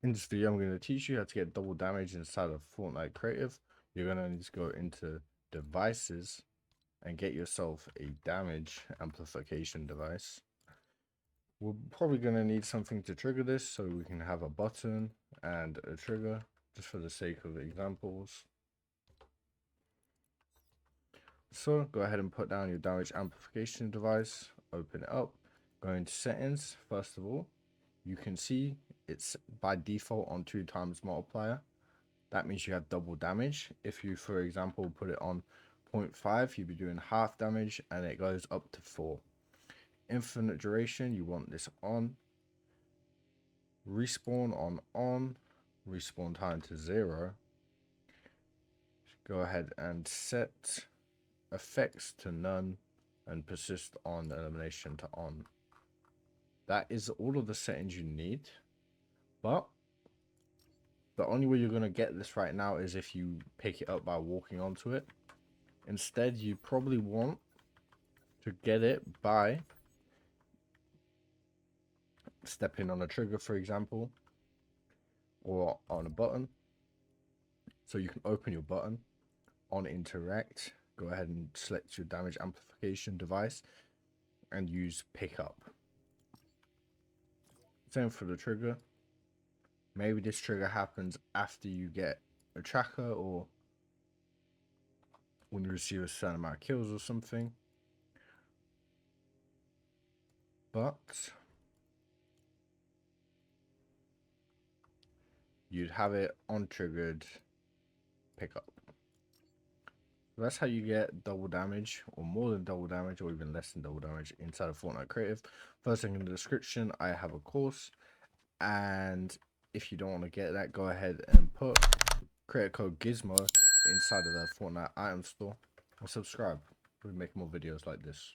In this video, I'm going to teach you how to get double damage inside of Fortnite Creative. You're going to need to go into devices and get yourself a damage amplification device. We're probably going to need something to trigger this, so we can have a button and a trigger just for the sake of examples. So go ahead and put down your damage amplification device, open it up, go into settings. First of all, you can see it's by default on 2x multiplier. That means you have double damage. If you, for example, put it on 0.5, you'd be doing half damage, and it goes up to 4. Infinite duration, you want this on. Respawn on. Respawn time to 0. Go ahead and set effects to none and persist on elimination to on. That is all of the settings you need, but the only way you're going to get this right now is if you pick it up by walking onto it. Instead, you probably want to get it by stepping on a trigger, for example, or on a button. So you can open your button on interact, go ahead and select your damage amplification device and use pickup. Same for the trigger. Maybe this trigger happens after you get a tracker or when you receive a certain amount of kills or something. But you'd have it on triggered pickup. That's how you get double damage, or more than double damage, or even less than double damage inside of Fortnite Creative. First link in the description, I have a course, and if you don't want to get that, go ahead and create a code GISMO inside of the Fortnite item store and subscribe. We'll be making more videos like this.